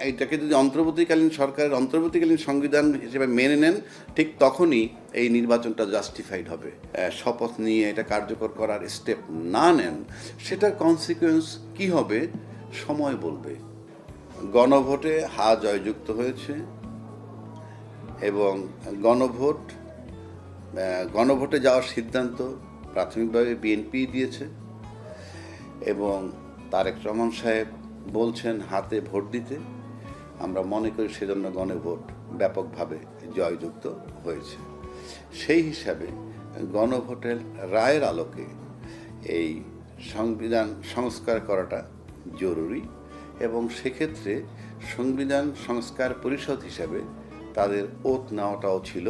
এটাকে যদি অন্তর্বর্তীকালীন সরকারের অন্তর্বর্তীকালীন সংবিধান হিসেবে মেনে নেন, ঠিক তখনই এই নির্বাচনটা জাস্টিফাইড হবে। শপথ নিয়ে এটা কার্যকর করার স্টেপ না নেন, সেটার কনসিকুয়েন্স কি হবে সময় বলবে। গণভোটে হা জয়যুক্ত হয়েছে এবং গণভোটে যাওয়ার সিদ্ধান্ত প্রাথমিকভাবে বিএনপি দিয়েছে এবং তারেক রহমান সাহেব বলছেন হাতে ভোট দিতে। আমরা মনে করি সেজন্য গণভোট ব্যাপকভাবে জয়যুক্ত হয়েছে। সেই হিসাবে গণভোটের রায়ের আলোকে এই সংবিধান সংস্কার করাটা জরুরি এবং সেক্ষেত্রে সংবিধান সংস্কার পরিষদ হিসাবে তাদের ওত নেওয়াটাও ছিল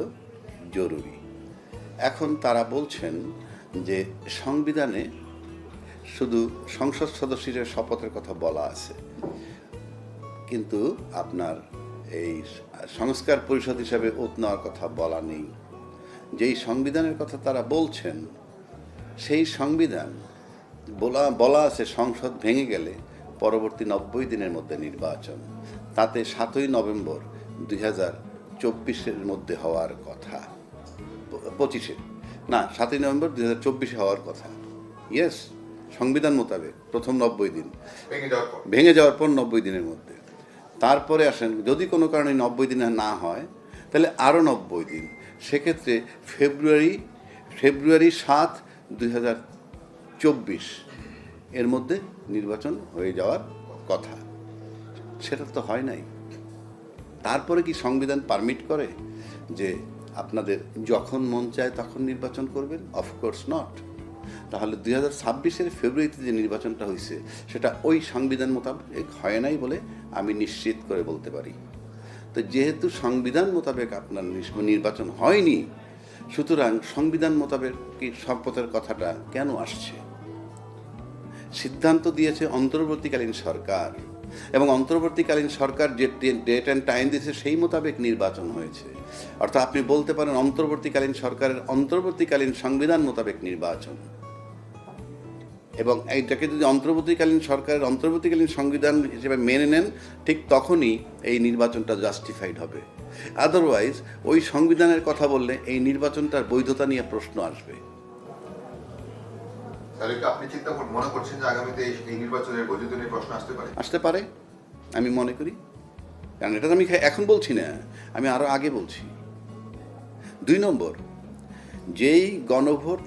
জরুরি। এখন তারা বলছেন যে সংবিধানে শুধু সংসদ সদস্যের শপথের কথা বলা আছে, কিন্তু আপনার এই সংস্কার পরিষদ হিসাবে ওত নেওয়ার কথা বলা নেই। যেই সংবিধানের কথা তারা বলছেন সেই সংবিধান বলা আছে সংসদ ভেঙে গেলে পরবর্তী 90 দিনের মধ্যে নির্বাচন, তাতে 7ই নভেম্বর 2024 মধ্যে হওয়ার কথা, 25 না 7ই নভেম্বর 2024 হওয়ার কথা। ইয়েস, সংবিধান মোতাবেক প্রথম 90 দিন, ভেঙে যাওয়ার পর 90 দিনের মধ্যে। তারপরে আসেন যদি কোনো কারণে 90 দিনে না হয় তাহলে আরও 90 দিন, সেক্ষেত্রে ফেব্রুয়ারি 7, 2024 এর মধ্যে নির্বাচন হয়ে যাওয়ার কথা। সেটা তো হয় নাই। তারপরে কি সংবিধান পারমিট করে যে আপনাদের যখন মন চায় তখন নির্বাচন করবেন? Of course not. তাহলে 2026 ফেব্রুয়ারিতে যে নির্বাচনটা হয়েছে সেটা ওই সংবিধান মোতাবেক হয় নাই বলে আমি নিশ্চিত করে বলতে পারি। তো যেহেতু সংবিধান মোতাবেক আপনার নির্বাচন হয়নি, সুতরাং সংবিধান মোতাবেক কি শপথের কথাটা কেন আসছে? সিদ্ধান্ত দিয়েছে অন্তর্বর্তীকালীন সরকার এবং অন্তর্বর্তীকালীন সরকার যে ডেট অ্যান্ড টাইম দিয়েছে সেই মোতাবেক নির্বাচন হয়েছে। অর্থাৎ আপনি বলতে পারেন অন্তর্বর্তীকালীন সরকারের অন্তর্বর্তীকালীন সংবিধান মোতাবেক নির্বাচন, এবং এইটাকে যদি অন্তর্বর্তীকালীন সরকারের অন্তর্বর্তীকালীন সংবিধান হিসেবে মেনে নেন, ঠিক তখনই এই নির্বাচনটা জাস্টিফাইড হবে। আদারওয়াইজ ওই সংবিধানের কথা বললে এই নির্বাচনটার বৈধতা নিয়ে প্রশ্ন আসবে। আপনি মনে করছেন যে আগামীতে এই নির্বাচনের বৈধতা নিয়ে প্রশ্ন আসতে পারে আমি মনে করি, কারণ এটা তো আমি এখন বলছি না, আমি আরো আগে বলছি। 2 নম্বর, যেই গণভোট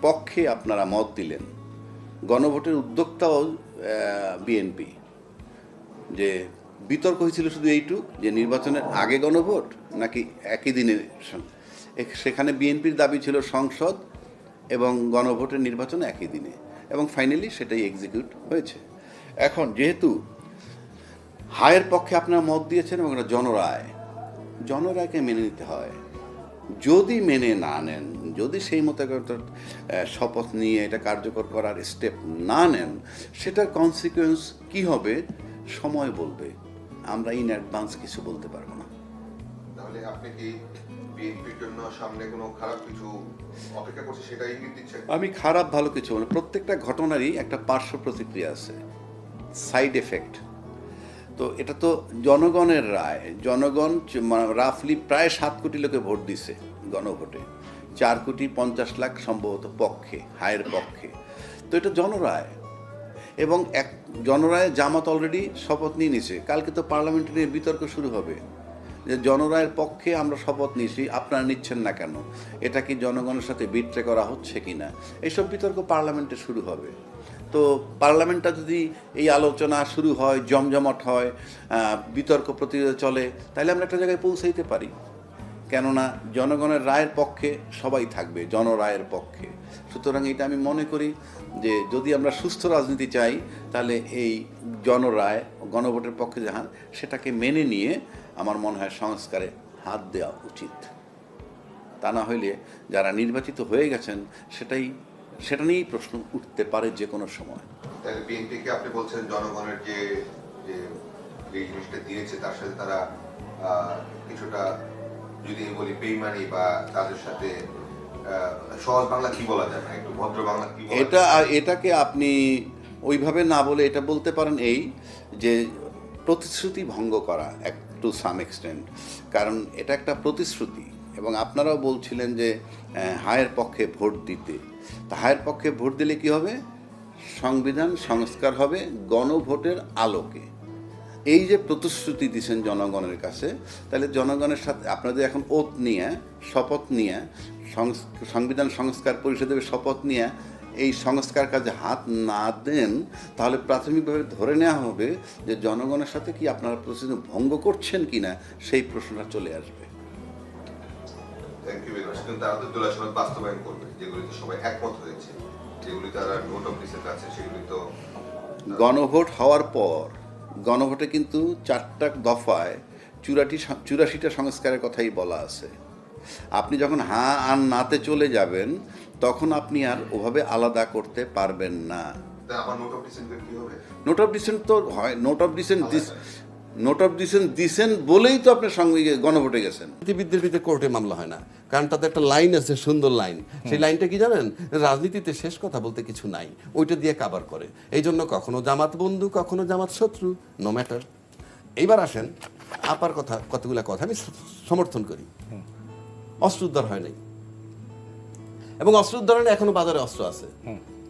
পক্ষে আপনারা মত দিলেন, গণভোটের উদ্যোক্তাও বিএনপি, যে বিতর্ক হয়েছিল শুধু এইটুক যে নির্বাচনের আগে গণভোট নাকি একই দিনে। সেখানে বিএনপির দাবি ছিল সংসদ এবং গণভোটের নির্বাচন একই দিনে, এবং ফাইনালি সেটাই এক্সিকিউট হয়েছে। এখন যেহেতু হায়ের পক্ষে আপনারা মত দিয়েছেন এবং এটা জনরায়কে মেনে নিতে হয়। যদি মেনে না নেন, যদি সেই মতো শপথ নিয়ে এটা কার্যকর করার স্টেপ না নেন, সেটার কনসিকুয়েন্স কি হবে সময় বলবে। আমরা ইন অ্যাডভান্স কিছু বলতে পারবো না। তাহলে আপনি কি বিএনপির জন্য সামনে কোনো খারাপ কিছু অপেক্ষা করছে সেটা ইঙ্গিত দিচ্ছেন? আমি খারাপ ভালো কিছু বলি, প্রত্যেকটা ঘটনারই একটা পার্শ্ব প্রতিক্রিয়া আছে, সাইড এফেক্ট। তো এটা তো জনগণের রায়। জনগণ রাফলি প্রায় 7 কোটি লোকে ভোট দিছে গণভোটে, 4,50,00,000 সম্ভবত পক্ষে, হায়ের পক্ষে। তো এটা জনরায়, এবং জনরায় জামাত অলরেডি শপথ নিয়ে নিছে। কালকে তো পার্লামেন্টে নিয়ে বিতর্ক শুরু হবে যে জনরায়ের পক্ষে আমরা শপথ নিয়েছি, আপনারা নিচ্ছেন না কেন? এটা কি জনগণের সাথে বিট্রে করা হচ্ছে কি না? এইসব বিতর্ক পার্লামেন্টে শুরু হবে। তো পার্লামেন্টটা যদি এই আলোচনা শুরু হয়, জমজমাট হয়, বিতর্ক প্রতিযোগিতা চলে, তাহলে আমরা একটা জায়গায় পৌঁছাইতে পারি। কেননা জনগণের রায়ের পক্ষে সবাই থাকবে, জনরায়ের পক্ষে। সুতরাং এটা আমি মনে করি যে যদি আমরা সুস্থ রাজনীতি চাই, তাহলে এই জনরায় গণভোটের পক্ষে যাহান সেটাকে মেনে নিয়ে আমার মনে হয় সংস্কারে হাত দেওয়া উচিত। তা না হইলে যারা নির্বাচিত হয়ে গেছেন সেটা নিয়েই প্রশ্ন উঠতে পারে যে কোনো সময়। তাহলে বিএনপিকে আপনি বলছেন জনগণের যে জিনিসটা দিয়েছে তার সাথে তারা কিছুটা, যদি বলি বেইমানি বা তাদের সাথে, সহজ বাংলা কি বলা যায় না, একটু ভদ্র বাংলা কি এটাকে আপনি ওইভাবে না বলে এটা বলতে পারেন এই যে প্রতিশ্রুতি ভঙ্গ করা টু সাম এক্সটেন্ট, কারণ এটা একটা প্রতিশ্রুতি। এবং আপনারাও বলছিলেন যে হায়ের পক্ষে ভোট দিতে, তা হায়ের পক্ষে ভোট দিলে কি হবে? সংবিধান সংস্কার হবে গণভোটের আলোকে। এই যে প্রতিশ্রুতি দিচ্ছেন জনগণের কাছে, তাহলে জনগণের সাথে আপনাদের এখন ওত নিয়ে, শপথ নিয়ে, সংবিধান সংস্কার পরিষদের শপথ নিয়ে এই সংস্কার কাজে হাত না দেন, তাহলে প্রাথমিকভাবে ধরে নেওয়া হবে যে জনগণের সাথে কি আপনারা প্রতিশ্রুতি ভঙ্গ করছেন কিনা সেই প্রশ্নটা চলে আসবে। Thank you very much. কিন্তু তারা তো জুলাই সনদ বাস্তবায়ন করবে, যেগুলিতে সবাই একমত হয়েছে, যেগুলি তারা নোট অফ ডিসেন্ট আছে, সেগুলি তো গণভোট হওয়ার পর গণভোটে কিন্তু 4টা দফায় 84টা সংস্কারের কথাই বলা আছে। আপনি যখন হ্যাঁ আর নাতে চলে যাবেন, তখন আপনি আর ওভাবে আলাদা করতে পারবেন না। আমার নোট অফ ডিসেন্ট কি হবে? নোট অফ ডিসেন্ট তো হয়, নোট অফ ডিসেন্ট দিছেন বলেই তো আপনার সঙ্গে গণভোটে গেছেন। রাজনীতিবিদদের বিরুদ্ধে কোর্টে মামলা হয় না, কারণ তাদের একটা লাইন আছে, সুন্দর লাইন। সেই লাইনটা কি জানেন? রাজনীতিতে শেষ কথা বলতে কিছু নাই, ওইটা দিয়ে কাভার করে। এই জন্য কখনো জামাত বন্ধু, কখনো জামাত শত্রু, নো ম্যাটার। এইবার আসেন আপার কথা, কতগুলা কথা আমি সমর্থন করি। অস্ত্র উদ্ধার হয় নাই, এবং অস্ত্র উদ্ধারণে এখনো বাজারে অস্ত্র আছে।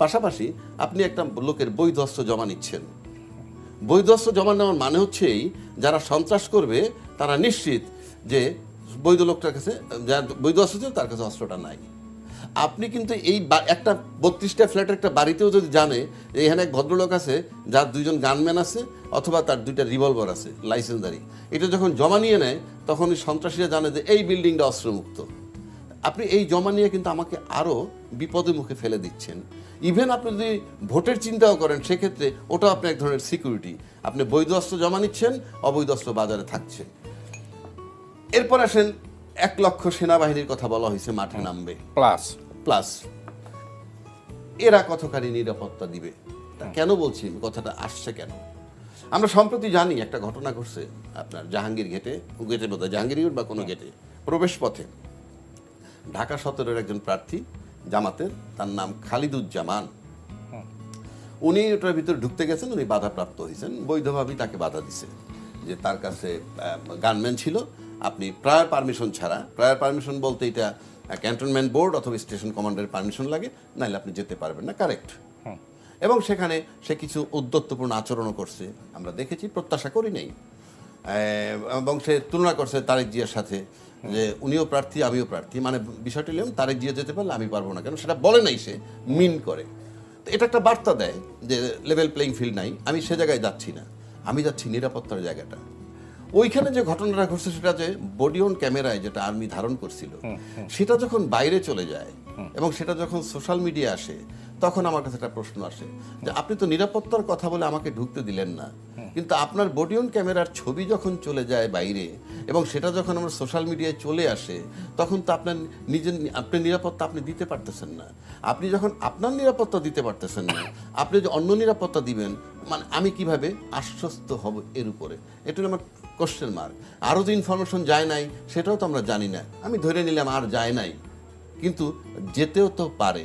পাশাপাশি আপনি একটা লোকের বৈধ অস্ত্র জমা নিচ্ছেন। বৈধ অস্ত্র জমা নেওয়ার মানে হচ্ছে যারা সন্ত্রাস করবে তারা নিশ্চিত যে বৈধ লোকটার কাছে, যার বৈধ অস্ত্র ছিল তার কাছে অস্ত্রটা নাই। আপনি কিন্তু এই একটা 32টা ফ্ল্যাটের একটা বাড়িতেও যদি জানে যে এখানে এক ভদ্রলোক আছে যার 2জন গানম্যান আছে, অথবা তার 2টা রিভলভার আছে লাইসেন্সদারি, এটা যখন জমা নিয়ে নেয় তখন ওই সন্ত্রাসীরা জানে যে এই বিল্ডিংটা অস্ত্রমুক্ত। আপনি এই জমা নিয়ে কিন্তু আমাকে আরও বিপদের মুখে ফেলে দিচ্ছেন। ইভেন আপনি যদি ভোটের চিন্তাও করেন, সেক্ষেত্রে ওটাও আপনি এক ধরনের সিকিউরিটি। আপনি বৈধ অস্ত্র জমা নিচ্ছেন, অবৈধ অস্ত্র বাজারে থাকছে। এরপর আসেন 1 লক্ষ সেনাবাহিনীর কথা বলা হয়েছে, মাঠে নামবে প্লাস এরা কতখানি নিরাপত্তা দিবে? কেন বলছি কথাটা আসছে কেন? আমরা সম্প্রতি জানি একটা ঘটনা ঘটছে আপনার জাহাঙ্গীর গেটে বোধহয় জাহাঙ্গীর গেট বা কোনো গেটে প্রবেশ পথে ঢাকা 17-এর একজন প্রার্থী জামাতের, তার নাম খালিদুজ্জামান। উনি ওটার ভিতরে ঢুকতে গেছেন, উনি বাধাপ্রাপ্ত হয়েছেন, বৈধভাবেই তাকে বাধা দিছে যে তার কাছে গানম্যান ছিল। আপনি প্রায়র পারমিশন ছাড়া, প্রায়র পারমিশন বলতে এটা ক্যান্টনমেন্ট বোর্ড অথবা স্টেশন কমান্ডারের পারমিশন লাগে, নাহলে আপনি যেতে পারবেন না, কারেক্ট। এবং সেখানে সে কিছু উদ্যত্তপূর্ণ আচরণও করছে, আমরা দেখেছি, প্রত্যাশা করি নাই। এবং সে তুলনা করছে তারেক জিয়ার সাথে, যে উনিও প্রার্থী আমিও প্রার্থী, মানে বিষয়টি নিলাম তারেক জিয়া যেতে পারলে আমি পারবো না কেন, সেটা বলে নাই, সে মিন করে। তো এটা একটা বার্তা দেয় যে লেভেল প্লেইং ফিল্ড নাই, আমি সে জায়গায় যাচ্ছি না, আমি যাচ্ছি নিরাপত্তার জায়গাটা। ওইখানে যে ঘটনাটা ঘটছে সেটা যে বডি অন ক্যামেরায় যেটা আর্মি ধারণ করছিল, সেটা যখন বাইরে চলে যায় এবং সেটা যখন সোশ্যাল মিডিয়া আসে, তখন আমার কাছে একটা প্রশ্ন আসে যে আপনি তো নিরাপত্তার কথা বলে আমাকে ঢুকতে দিলেন না, কিন্তু আপনার বডি অন ক্যামেরার ছবি যখন চলে যায় বাইরে এবং সেটা যখন আমার সোশ্যাল মিডিয়ায় চলে আসে, তখন তো আপনার আপনার নিরাপত্তা আপনি দিতে পারতেছেন না। আপনি যখন আপনার নিরাপত্তা দিতে পারতেছেন না, আপনি যে অন্য নিরাপত্তা দিবেন, মানে আমি কিভাবে আশ্বস্ত হব এর উপরে? এটা আমার কোশ্চেন মার্ক। আরও যে ইনফরমেশন যায় নাই সেটাও তো আমরা জানি না, আমি ধরে নিলাম আর যায় নাই, কিন্তু যেতেও তো পারে।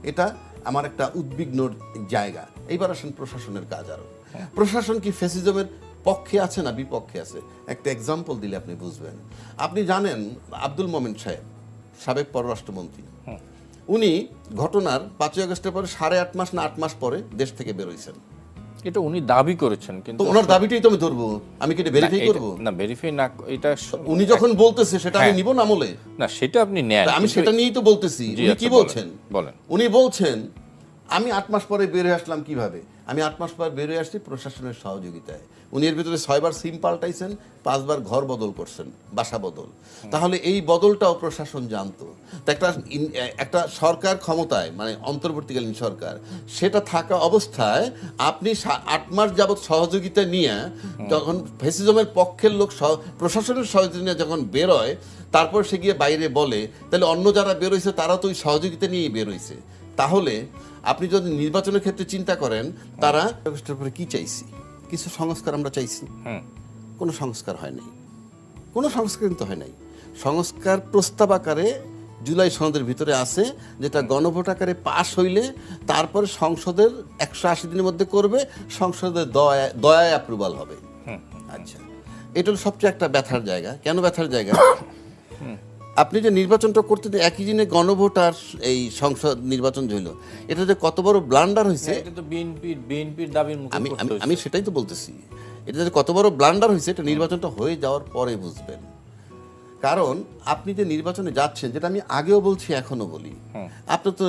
এটা আমার একটা উদ্বিগ্নর জায়গা। এইবার আসেন প্রশাসনের কাজ। আরও প্রশাসন কি ফ্যাসিজমের পক্ষে আছে না বিপক্ষে আছে? একটা এক্সাম্পল দিলে আপনি বুঝবেন। আপনি জানেন আব্দুল মোমেন সাহেব, সাবেক পররাষ্ট্রমন্ত্রী, উনি ঘটনার 5ই আগস্টের পরে 8.5 মাস না 8 মাস পরে দেশ থেকে বেরোইছেন। এটা উনি দাবি করেছেন, কিন্তু ওনার দাবিটাই তো আমি ধরবো, আমি কি এটা ভেরিফাই করব? না, ভেরিফাই না, এটা উনি যখন বলতেছে সেটা আমি নিব না আমলে? না, সেটা আপনি নেন, আমি সেটা নিয়েই তো বলতেছি। উনি কি বলছেন? বলেন। উনি বলছেন আমি 8 মাস পরে বের হয়ে আসলাম। কিভাবে? আমি 8 মাস পর বের হয়ে আসছি প্রশাসনের সহযোগিতায়। উনি এর ভিতরে 6 বার সিম পাল্টাইছেন, 5 বার ঘর বদল করছেন, বাসা বদল। তাহলে এই বদলটাও প্রশাসন জানতো। তো একটা সরকার ক্ষমতায়, মানে অন্তর্বর্তীকালীন সরকার, সেটা থাকা অবস্থায় আপনি 8 মাস যাবৎ সহযোগিতা নিয়ে যখন ফ্যাসিজমের পক্ষের লোক প্রশাসনের সহযোগিতা নিয়ে যখন বেরোয়, তারপর সে গিয়ে বাইরে বলে, তাহলে অন্য যারা বেরোইছে তারা তো ওই সহযোগিতা নিয়েই বেরোইছে। তাহলে আপনি যদি নির্বাচনের ক্ষেত্রে চিন্তা করেন, তারা আগস্টের পরে কি চাইছি? কিছু সংস্কার আমরা চাইছি, কোনো সংস্কার হয় নাই, কোনো সংস্কার কিন্তু হয় নাই। সংস্কার প্রস্তাব আকারে জুলাই সনদের ভিতরে আছে, যেটা গণভোট আকারে পাশ হইলে তারপরে সংসদের 180 দিনের মধ্যে করবে, সংসদের দয়ায় অ্যাপ্রুভাল হবে। এটা হলো সবচেয়ে একটা ব্যথার জায়গা। কেন ব্যথার জায়গা? আপনি যে নির্বাচনটা করতে একই দিনে গণভোট আর এই সংসদ নির্বাচন হইল, এটা যে কত বড় ব্লান্ডার হয়েছে, এটা তো বিএনপির দাবির মুখে আমি করতে আমি হয়েছে। আমি সেটাই তো বলতেছি। এটা যে কত বড় ব্লান্ডার হয়েছে এটা নির্বাচনটা হয়ে যাওয়ার পরে বুঝবেন। কারণ আপনি যে নির্বাচনে যাচ্ছেন, যেটা আমি আগেও বলছি এখনো বলি, আপনি তো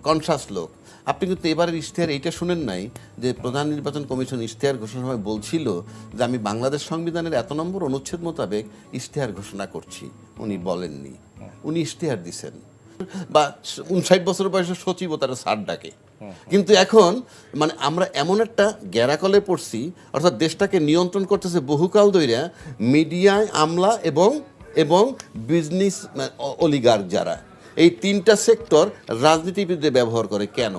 কনসাস লোক, আপনি কিন্তু এবারের ইশতেহার এইটা শুনেন নাই যে প্রধান নির্বাচন কমিশন ইশতেহার ঘোষণার সময় বলছিল যে আমি বাংলাদেশ সংবিধানের এত নম্বর অনুচ্ছেদ মোতাবেক ইশতেহার ঘোষণা করছি। উনি বলেননি, উনি ইশতেহার দিছেন। বা 59 বছর বয়সে সচিব তারা সার ডাকে। কিন্তু এখন মানে আমরা এমন একটা গ্যারাকলে পড়ছি, অর্থাৎ দেশটাকে নিয়ন্ত্রণ করতেছে বহুকাল ধইরা মিডিয়ায় আমলা এবং বিজনেস অলিগার্ক যারা, এই তিনটা সেক্টর রাজনীতিবিদদের ব্যবহার করে। কেন?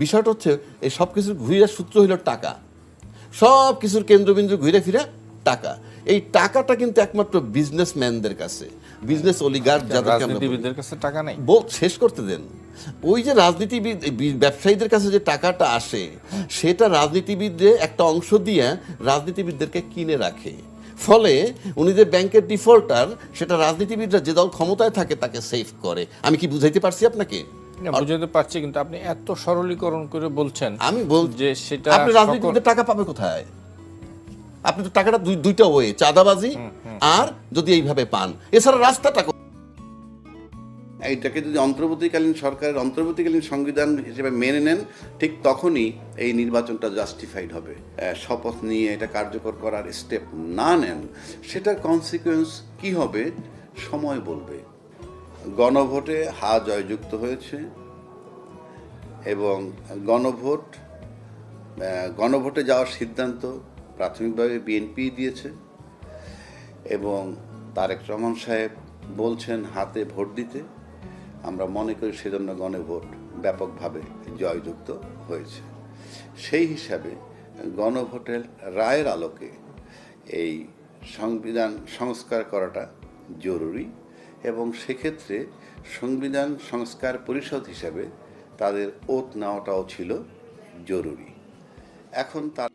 বিষয়টা হচ্ছে এই সব কিছুর ঘুরে সূত্র হইল টাকা, সব কিছুর কেন্দ্রবিন্দু ঘুরে ফিরে টাকা। এই টাকাটা কিন্তু একমাত্র বিজনেসম্যানদের কাছে, বিজনেস অলিগার্ক যাদেরকে আমরা বলি। রাজনীতিবিদদের কাছে টাকা নাই। শেষ করতে দেন। ওই যে রাজনীতিবিদ ব্যবসায়ীদের কাছে যে টাকাটা আসে, সেটা রাজনীতিবিদদের একটা অংশ দিয়ে রাজনীতিবিদদেরকে কিনে রাখে। ফলে উনি যে ব্যাংকের ডিফল্টার, সেটা রাজনীতিবিদরা যে দল ক্ষমতায় থাকে তাকে সেভ করে। আমি কি বুঝাইতে পারছি আপনাকে? না, বুঝাতে পারছি, কিন্তু আপনি এত সরলীকরণ করে বলছেন। আমি বল যে সেটা আপনি রাজনীতিবিদদের টাকা পাবে কোথায়? আপনি তো টাকাটা দুইটা ওয়ে, চাঁদাবাজি আর যদি এইভাবে পান, এছাড়া রাস্তাটা এইটাকে যদি অন্তর্বর্তীকালীন সরকারের অন্তর্বর্তীকালীন সংবিধান হিসেবে মেনে নেন, ঠিক তখনই এই নির্বাচনটা জাস্টিফাইড হবে। শপথ নিয়ে এটা কার্যকর করার স্টেপ না নেন, সেটার কনসিকুয়েন্স কি হবে সময় বলবে। গণভোটে হা জয়যুক্ত হয়েছে এবং গণভোটে যাওয়ার সিদ্ধান্ত প্রাথমিকভাবে বিএনপি দিয়েছে এবং তারেক রহমান সাহেব বলছেন হাতে ভোট দিতে। আমরা মনে করি সেজন্য গণভোট ব্যাপকভাবে জয়যুক্ত হয়েছে। সেই হিসাবে গণভোটের রায়ের আলোকে এই সংবিধান সংস্কার করাটা জরুরি এবং সেক্ষেত্রে সংবিধান সংস্কার পরিষদ হিসাবে তাদের ওত নেওয়াটাও ছিল জরুরি। এখন তার